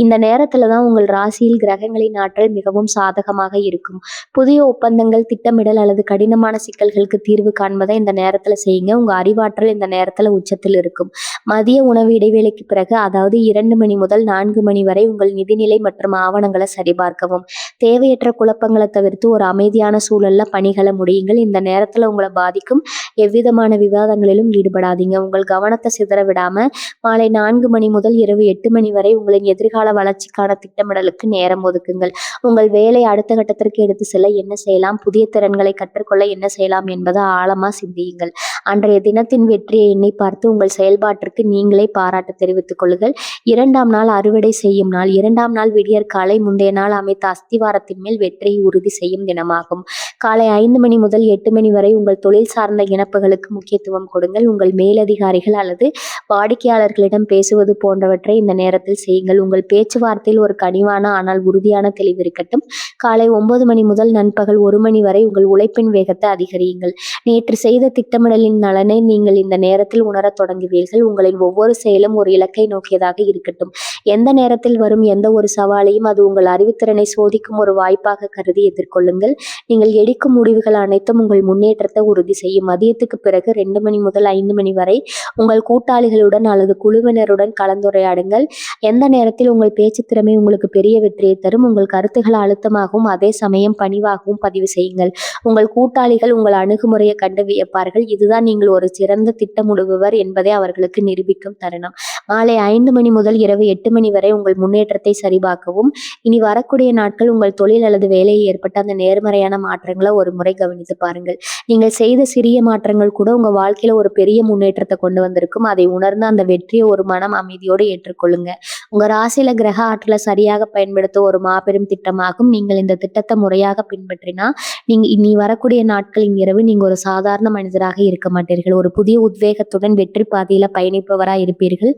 இந்த நேரத்தில் தான் உங்கள் ராசியில் கிரகங்களின் ஆற்றல் மிகவும் சாதகமாக இருக்கும். புதிய ஒப்பந்தங்கள், திட்டமிடல் அல்லது கடினமான சிக்கல்களுக்கு தீர்வு காண்பதை இந்த நேரத்தில் செய்யுங்க. உங்கள் அறிவாற்றல் இந்த நேரத்தில் உச்சத்தில் இருக்கும். மதிய உணவு இடைவேளைக்கு பிறகு, அதாவது 2 மணி முதல் 4 மணி வரை உங்கள் நிதிநிலை மற்றும் ஆவணங்களை சரிபார்க்கவும். தேவையற்ற குழப்பங்களை தவிர்த்து ஒரு அமைதியான சூழல்ல பணிகளை முடியுங்கள். இந்த நேரத்தில் உங்களை பாதிக்கும் எவ்விதமான விவாதங்களிலும் ஈடுபடாதீங்க. உங்கள் கவனத்தை சிதற விடாம மாலை 4 மணி முதல் இரவு 8 மணி வரை உங்களின் எதிர்கால வளர்ச்சிக்கான திட்டமிடலுக்கு நேரம் ஒதுக்குங்கள். உங்கள் வேலை அடுத்த கட்டத்திற்கு எடுத்து செல்ல என்ன செய்யலாம், புதிய திறன்களை கற்றுக்கொள்ள என்ன செய்யலாம் என்பதை ஆழமா சிந்தியுங்கள். அன்றைய தினத்தின் வெற்றியை எண்ணி பார்த்து உங்கள் செயல்பாட்டிற்கு நீங்களே பாராட்டு தெரிவித்துக் கொள்ளுங்கள். 2ஆம் நாள் அறுவடை செய்யும் நாள். 2ஆம் நாள் விடியற்காலை முந்தைய நாள் அமைத்த அஸ்திவாரத்தின் மேல் வெற்றியை உறுதி செய்யும் தினமாகும். காலை 5 மணி முதல் 8 மணி வரை உங்கள் தொழில் சார்ந்த இணைப்புகளுக்கு முக்கியத்துவம் கொடுங்கள். உங்கள் மேலதிகாரிகள் அல்லது வாடிக்கையாளர்களிடம் பேசுவது போன்றவற்றை இந்த நேரத்தில் செய்யுங்கள். உங்கள் பேச்சுவார்த்தையில் ஒரு கனிவான ஆனால் உறுதியான தெளிவு இருக்கட்டும். காலை 9 மணி முதல் நண்பகல் 1 மணி வரை உங்கள் உழைப்பின் வேகத்தை அதிகரியுங்கள். நேற்று செய்த திட்டமிடலின் நலனை நீங்கள் இந்த நேரத்தில் உணரத் தொடங்குவீர்கள். உங்களின் ஒவ்வொரு செயலும் ஒரு இலக்கை நோக்கியதாக இருக்கட்டும். எந்த நேரத்தில் வரும் எந்த ஒரு சவாலையும் அது உங்கள் அறிவுத்திறனை சோதிக்கும் ஒரு வாய்ப்பாக கருதி எதிர்கொள்ளுங்கள். நீங்கள் எடுக்கும் முடிவுகள் அனைத்தும் உங்கள் முன்னேற்றத்தை உறுதி செய்யும். மதியத்துக்கு பிறகு 2 மணி முதல் 5 மணி வரை உங்கள் கூட்டாளிகளுடன் அல்லது குழுவினருடன் கலந்துரையாடுங்கள். எந்த நேரத்தில் உங்கள் பேச்சு திறமை உங்களுக்கு பெரிய வெற்றியை தரும். உங்கள் கருத்துக்களை அழுத்தமாகவும் அதே சமயம் பணிவாகவும் பதிவு செய்யுங்கள். உங்கள் கூட்டாளிகள் உங்கள் அணுகுமுறையை கண்டு வியப்பார்கள். இதுதான் நீங்கள் ஒரு சிறந்த திட்டமிடுபவர் என்பதை அவர்களுக்கு நிரூபிக்கும் தருணம். மாலை 5 மணி முதல் இரவு 8 மணி வரை உங்கள் முன்னேற்றத்தை சரிபார்க்கவும். இனி வரக்கூடிய நாட்கள் உங்கள் தொழில் அல்லது வேலையில் ஏற்பட்ட அந்த நேர்மறையான மாற்றங்களை ஒரு முறை கவனித்து பாருங்கள். நீங்கள் செய்த சிறிய மாற்றங்கள் கூட உங்க வாழ்க்கையில ஒரு பெரிய முன்னேற்றத்தை கொண்டு வந்திருக்கும். அதை உணர்ந்து அந்த வெற்றியை ஒரு மனம் அமைதியோடு ஏற்றுக்கொள்ளுங்க. உங்க ராசியில கிரக ஆற்றலை சரியாக பயன்படுத்த ஒரு மாபெரும் திட்டமாகும். நீங்கள் இந்த திட்டத்தை முறையாக பின்பற்றினா நீங்க இனி வரக்கூடிய நாட்களின் இரவு நீங்க ஒரு சாதாரண மனிதராக இருக்க மாட்டீர்கள். ஒரு புதிய உத்வேகத்துடன் வெற்றி பாதையில பயணிப்பவராய் இருப்பீர்கள்.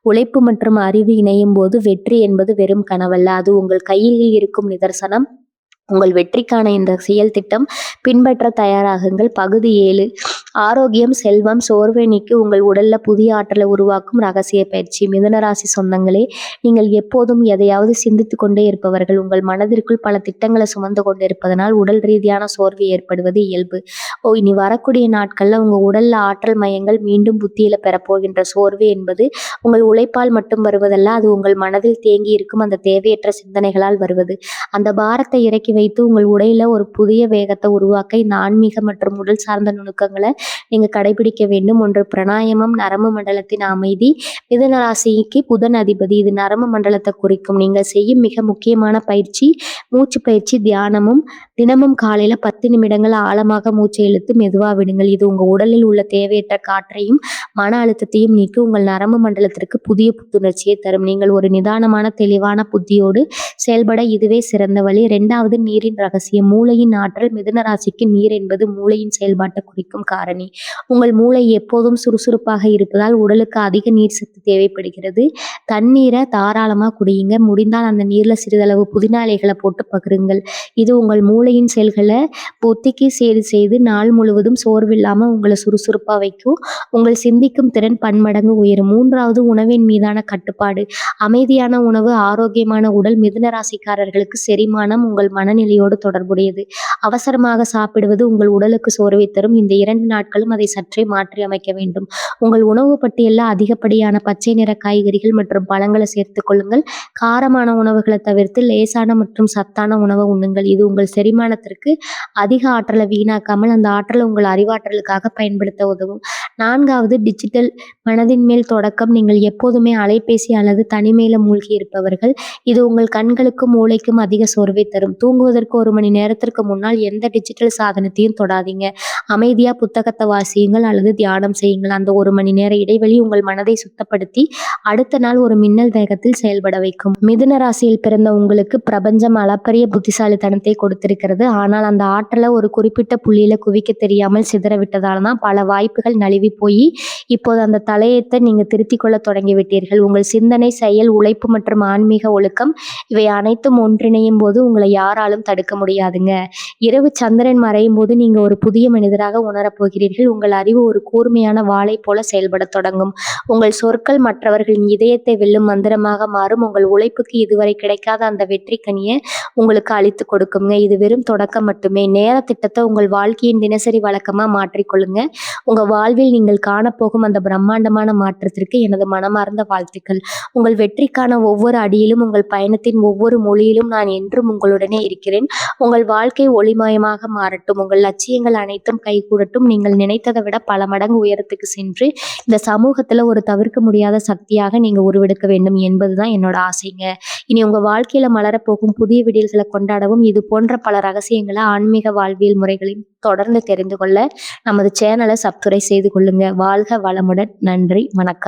உழைப்பு மற்றும் அறிவு இணையும் போது வெற்றி என்பது வெறும் கனவல்ல, அது உங்கள் கையில் இருக்கும் நிதர்சனம். உங்கள் வெற்றிக்கான இந்த செயல் திட்டம் பின்பற்ற தயாராகுங்கள். பகுதி 7 ஆரோக்கியம், செல்வம், சோர்வை நீக்கி உங்கள் உடல்ல புதிய ஆற்றலை உருவாக்கும் ரகசிய பயிற்சி. மிதுனராசி சொந்தங்களே, நீங்கள் எப்போதும் எதையாவது சிந்தித்து கொண்டே இருப்பவர்கள். உங்கள் மனதிற்குள் பல திட்டங்களை சுமந்து கொண்டிருப்பதனால் உடல் ரீதியான சோர்வு ஏற்படுவது இயல்பு. இனி வரக்கூடிய நாட்கள்ல உங்க உடல்ல ஆற்றல் மையங்கள் மீண்டும் புத்தியில பெறப்போகின்ற சோர்வு என்பது உங்கள் உழைப்பால் மட்டும் வருவதல்ல, அது உங்கள் மனதில் தேங்கி இருக்கும் அந்த தேவையற்ற சிந்தனைகளால் வருவது. அந்த பாரத்தை இறக்கி வைத்து உங்கள் உடையில ஒரு புதிய வேகத்தை உருவாக்க இந்த ஆன்மீக மற்றும் உடல் சார்ந்த நுணுக்கங்களை நீங்க கடைபிடிக்க வேண்டும். ஒன்று பிராணாயாமம், நரம்பு மண்டலத்தின் அமைதி. மிதுன ராசிக்கு புதன் அதிபதி, இது நரம்பு மண்டலத்தை குறிக்கும். நீங்கள் செய்யும் மிக முக்கியமான பயிற்சி மூச்சு பயிற்சி, தியானமும். தினமும் காலையில 10 நிமிடங்கள் ஆழமாக மூச்சை இழுத்து மெதுவா விடுங்கள். இது உங்க உடலில் உள்ள தேவையற்ற காற்றையும் மன அழுத்தத்தையும் நீக்கி உங்கள் நரம்பு மண்டலத்திற்கு புதிய புத்துணர்ச்சியை தரும். நீங்கள் ஒரு நிதானமான தெளிவான புத்தியோடு செயல்பட இதுவே சிறந்த வழி. 2வது நீரின் ரகசியம். மூளையின் ஆற்றல். மிதுன ராசிக்கு நீர் என்பது மூளையின் செயல்பாட்டை குறிக்கும் காரணி. உங்கள் மூளை எப்போதும் சுறுசுறுப்பாக இருப்பதால் உடலுக்கு அதிக நீர் சத்து தேவைப்படுகிறது. தண்ணீரை தாராளமாக குடியுங்க. முடிந்தால் அந்த நீர்ல சிறிதளவு புதினா இலைகளை போட்டு பகிருங்கள். இது உங்கள் மூளையின் செல்களை புத்திக்கு செய்து நாள் முழுவதும் சோர்வில்லாம உங்களை சுறுசுறுப்பா வைக்கும். உங்கள் சிந்திக்கும் திறன் பன்மடங்கு உயரும். 3வது உணவின் மீதான கட்டுப்பாடு. அமைதியான உணவு, ஆரோக்கியமான உடல். மிதுன ராசிக்காரர்களுக்கு செரிமானம் உங்கள் மனநிலையோடு தொடர்புடையது. அவசரமாக சாப்பிடுவது உங்கள் உடலுக்கு சோர்வை தரும். இந்த 2 நாட்களும் அதை சற்றே மாற்றி அமைக்க வேண்டும். உங்கள் உணவு பட்டியலில் அதிகப்படியான பச்சை நிற காய்கறிகள் மற்றும் பழங்களை சேர்த்துக் கொள்ளுங்கள். காரமான உணவுகளை தவிர்த்து லேசான மற்றும் சத்தான உணவை உண்ணுங்கள். இது உங்கள் செரிமானத்திற்கு அதிக ஆற்றலை வீணாக்காமல் அந்த ஆற்றலை உங்கள் அறிவாற்றலுக்காக பயன்படுத்த உதவும். 4வது டிஜிட்டல் மனதின் மேல் தொடக்கம். நீங்கள் எப்போதுமே அலைபேசி அல்லது தனிமையில மூழ்கி இருப்பவர்கள். இது உங்கள் கண்களுக்கும் மூளைக்கும் அதிக சோர்வை தரும். தூங்குவதற்கு 1 மணி நேரத்திற்கு முன்னால் எந்த டிஜிட்டல் சாதனத்தையும் தொடாதீங்க. அமைதியா புத்தகத்தை வாசியுங்கள் அல்லது தியானம் செய்யுங்கள். அந்த 1 மணி நேர இடைவெளி உங்கள் மனதை சுத்தப்படுத்தி அடுத்த நாள் ஒரு மின்னல் வேகத்தில் செயல்பட வைக்கும். மிதுன ராசியில் பிறந்த உங்களுக்கு பிரபஞ்சம் அளப்பரிய புத்திசாலித்தனத்தை கொடுத்திருக்கிறது. ஆனால் அந்த ஆற்றலை ஒரு குறிப்பிட்ட புள்ளியில குவிக்க தெரியாமல் சிதற விட்டதால தான் பல வாய்ப்புகள் நழுவி போய் இப்போது அந்த தலையத்தை நீங்க திருத்திக் கொள்ள தொடங்கிவிட்டீர்கள். உங்கள் சிந்தனை, செயல், உழைப்பு மற்றும் ஆன்மீக ஒழுக்கம் இவை அனைத்தும் ஒன்றிணையும் போது உங்களை யாராலும் தடுக்க முடியாதுங்க. இரவு சந்திரன் மறையும் போது நீங்க ஒரு புதிய மனிதராக உணரப்போகிறீர்கள். உங்கள் அறிவு ஒரு கூர்மையான வாளை போல செயல்பட தொடங்கும். உங்கள் சொற்கள் மற்றவர்களின் இதயத்தை வெல்லும் மந்திரமாக மாறும். உங்கள் உழைப்புக்கு இதுவரை கிடைக்காத அந்த வெற்றி கனியை உங்களுக்கு அளித்து கொடுக்குங்க. இது வெறும் தொடக்கம் மட்டுமே. நேர திட்டத்தை உங்கள் வாழ்க்கையின் தினசரி வழக்கமா மாற்றிக்கொள்ளுங்க. உங்க வாழ்வில் நீங்கள் காணப்போகும் அந்த பிரம்மாண்டமான மாற்றத்திற்கு எனது மனமார்ந்த வாழ்த்துக்கள். உங்கள் வெற்றிக்கான ஒவ்வொரு அடியிலும், உங்கள் பயணத்தின் ஒவ்வொரு மொழியிலும் நான் என்றும் உங்களுடனே இருக்கிறேன். உங்கள் வாழ்க்கை ஒளிமயமாக மாறட்டும். உங்கள் லட்சியங்கள் அனைத்தும் கைகூடட்டும். நீங்கள் நினைத்ததை விட பல மடங்கு உயரத்துக்கு சென்று இந்த சமூகத்துல ஒரு தவிர்க்க முடியாத சக்தியாக நீங்க உருவெடுக்க வேண்டும் என்பதுதான் என்னோட ஆசைங்க. இனி உங்க வாழ்க்கையில மலரப்போகும் புதிய விடியல்களை கொண்டாடவும் இது போன்ற பல ரகசியங்களை, ஆன்மீக வாழ்வியல் முறைகளையும் தொடர்ந்து தெரிந்து கொள்ள நமது சேனலை சப்ஸ்கிரைப் செய்து கொள்ளுங்க. வாழ்க வளமுடன். நன்றி, வணக்கம்.